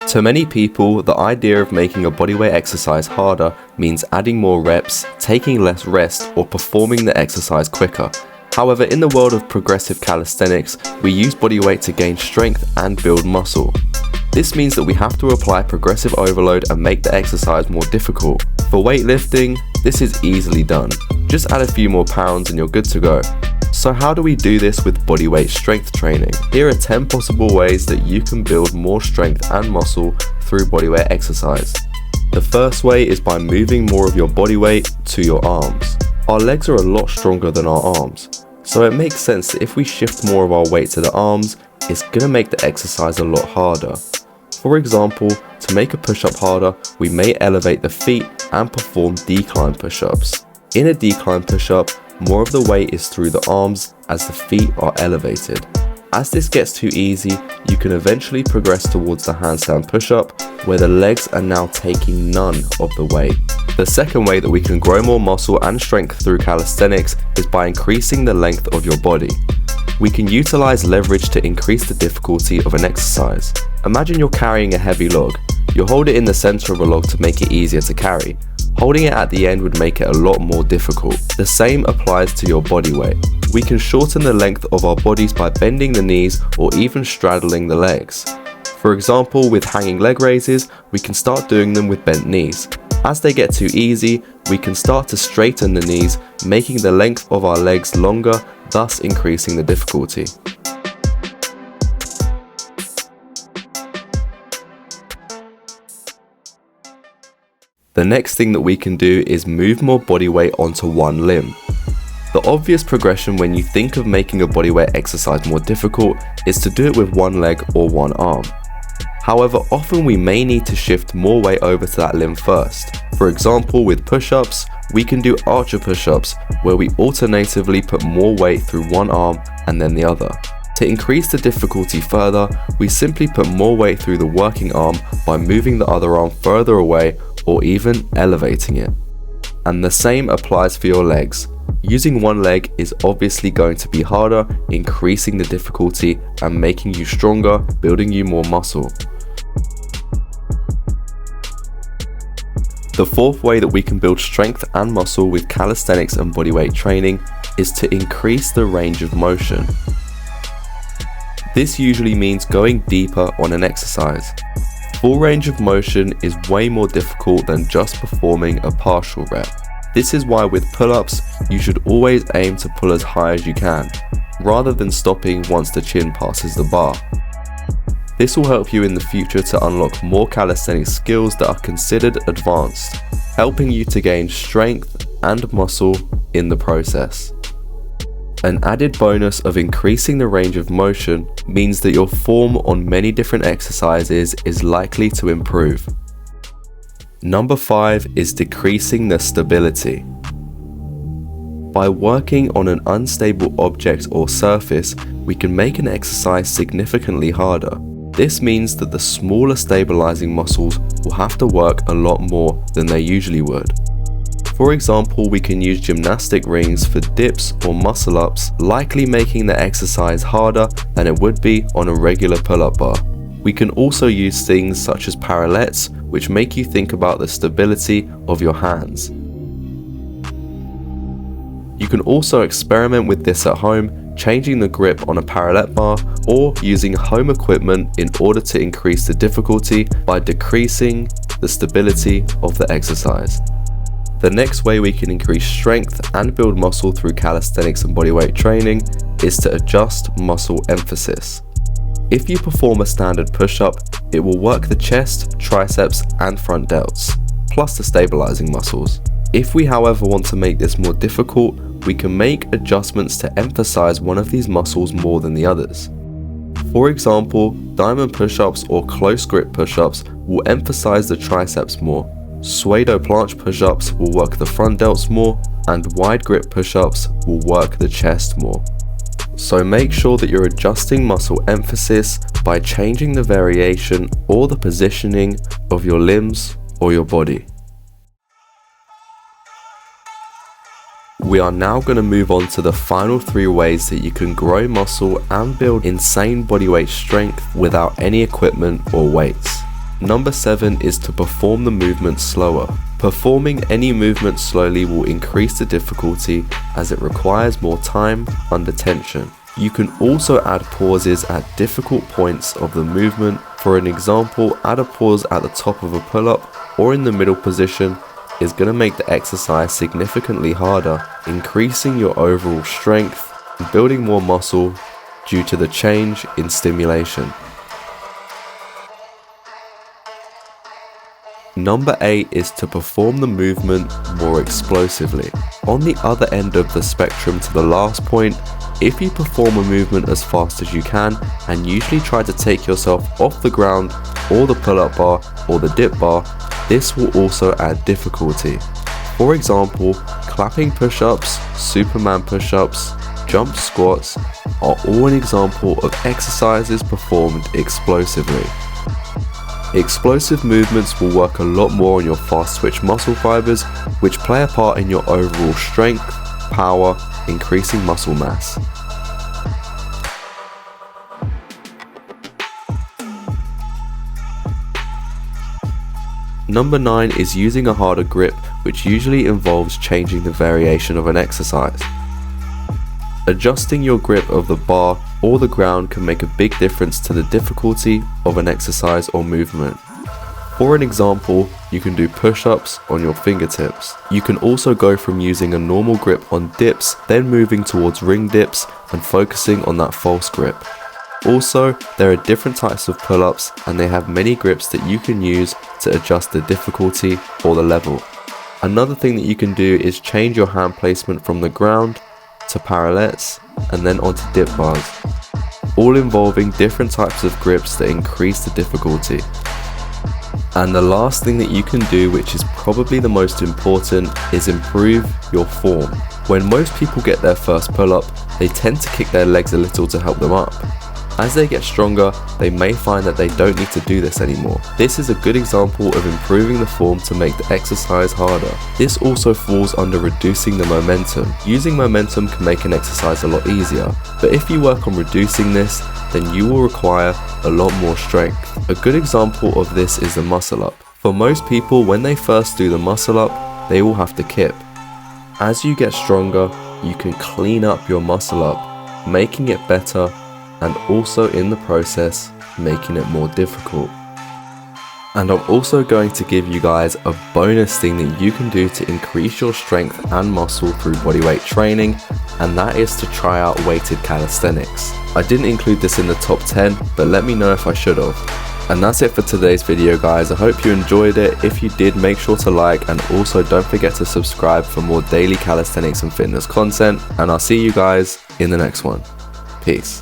To many people, the idea of making a bodyweight exercise harder means adding more reps, taking less rest, or performing the exercise quicker. However, in the world of progressive calisthenics, we use bodyweight to gain strength and build muscle. This means that we have to apply progressive overload and make the exercise more difficult. For weightlifting, this is easily done. Just add a few more pounds and you're good to go. So how do we do this with bodyweight strength training? Here are 10 possible ways that you can build more strength and muscle through bodyweight exercise. The first way is by moving more of your body weight to your arms. Our legs are a lot stronger than our arms, so it makes sense that if we shift more of our weight to the arms, it's going to make the exercise a lot harder. For example, to make a push-up harder, we may elevate the feet and perform decline push-ups. In a decline push-up, more of the weight is through the arms as the feet are elevated. As this gets too easy, you can eventually progress towards the handstand push-up, where the legs are now taking none of the weight. The second way that we can grow more muscle and strength through calisthenics is by increasing the length of your body. We can utilize leverage to increase the difficulty of an exercise. Imagine you're carrying a heavy log. You hold it in the center of a log to make it easier to carry. Holding it at the end would make it a lot more difficult. The same applies to your body weight. We can shorten the length of our bodies by bending the knees or even straddling the legs. For example, with hanging leg raises, we can start doing them with bent knees. As they get too easy, we can start to straighten the knees, making the length of our legs longer, thus increasing the difficulty. The next thing that we can do is move more body weight onto one limb. The obvious progression when you think of making a bodyweight exercise more difficult is to do it with one leg or one arm. However, often we may need to shift more weight over to that limb first. For example, with push-ups, we can do archer push-ups where we alternatively put more weight through one arm and then the other. To increase the difficulty further, we simply put more weight through the working arm by moving the other arm further away or even elevating it. And the same applies for your legs. Using one leg is obviously going to be harder, increasing the difficulty and making you stronger, building you more muscle. The fourth way that we can build strength and muscle with calisthenics and bodyweight training is to increase the range of motion. This usually means going deeper on an exercise. Full range of motion is way more difficult than just performing a partial rep. This is why with pull-ups, you should always aim to pull as high as you can, rather than stopping once the chin passes the bar. This will help you in the future to unlock more calisthenics skills that are considered advanced, helping you to gain strength and muscle in the process. An added bonus of increasing the range of motion means that your form on many different exercises is likely to improve. Number 5 is decreasing the stability. By working on an unstable object or surface, we can make an exercise significantly harder. This means that the smaller stabilizing muscles will have to work a lot more than they usually would. For example, we can use gymnastic rings for dips or muscle ups, likely making the exercise harder than it would be on a regular pull-up bar. We can also use things such as parallettes, which make you think about the stability of your hands. You can also experiment with this at home, changing the grip on a parallette bar or using home equipment in order to increase the difficulty by decreasing the stability of the exercise. The next way we can increase strength and build muscle through calisthenics and bodyweight training is to adjust muscle emphasis. If you perform a standard push-up, it will work the chest, triceps and front delts, plus the stabilizing muscles. If we however want to make this more difficult, we can make adjustments to emphasize one of these muscles more than the others. For example, diamond push-ups or close grip push-ups will emphasize the triceps more. Pseudo planche push-ups will work the front delts more, and wide grip push-ups will work the chest more. So make sure that you're adjusting muscle emphasis by changing the variation or the positioning of your limbs or your body. We are now going to move on to the final 3 ways that you can grow muscle and build insane bodyweight strength without any equipment or weights. Number 7 is to perform the movement slower. Performing any movement slowly will increase the difficulty as it requires more time under tension. You can also add pauses at difficult points of the movement. For an example, add a pause at the top of a pull-up or in the middle position is going to make the exercise significantly harder, increasing your overall strength and building more muscle due to the change in stimulation. Number 8 is to perform the movement more explosively. On the other end of the spectrum to the last point, if you perform a movement as fast as you can and usually try to take yourself off the ground or the pull-up bar or the dip bar, this will also add difficulty. For example, clapping push-ups, Superman push-ups, jump squats are all an example of exercises performed explosively. Explosive movements will work a lot more on your fast twitch muscle fibers, which play a part in your overall strength, power, increasing muscle mass. Number 9 is using a harder grip, which usually involves changing the variation of an exercise. Adjusting your grip of the bar or the ground can make a big difference to the difficulty of an exercise or movement. For an example, you can do push-ups on your fingertips. You can also go from using a normal grip on dips, then moving towards ring dips and focusing on that false grip. Also, there are different types of pull-ups and they have many grips that you can use to adjust the difficulty or the level. Another thing that you can do is change your hand placement from the ground to parallettes and then onto dip bars, all involving different types of grips that increase the difficulty. And the last thing that you can do, which is probably the most important, is improve your form. When most people get their first pull-up, they tend to kick their legs a little to help them up. As they get stronger, they may find that they don't need to do this anymore. This is a good example of improving the form to make the exercise harder. This also falls under reducing the momentum. Using momentum can make an exercise a lot easier, but if you work on reducing this, then you will require a lot more strength. A good example of this is the muscle up. For most people, when they first do the muscle up, they will have to kip. As you get stronger, you can clean up your muscle up, making it better and also in the process making it more difficult. And I'm also going to give you guys a bonus thing that you can do to increase your strength and muscle through bodyweight training, and that is to try out weighted calisthenics. I didn't include this in the top 10, but let me know if I should have. And that's it for today's video, guys. I hope you enjoyed it. If you did, make sure to like, and also don't forget to subscribe for more daily calisthenics and fitness content, and I'll see you guys in the next one. Peace.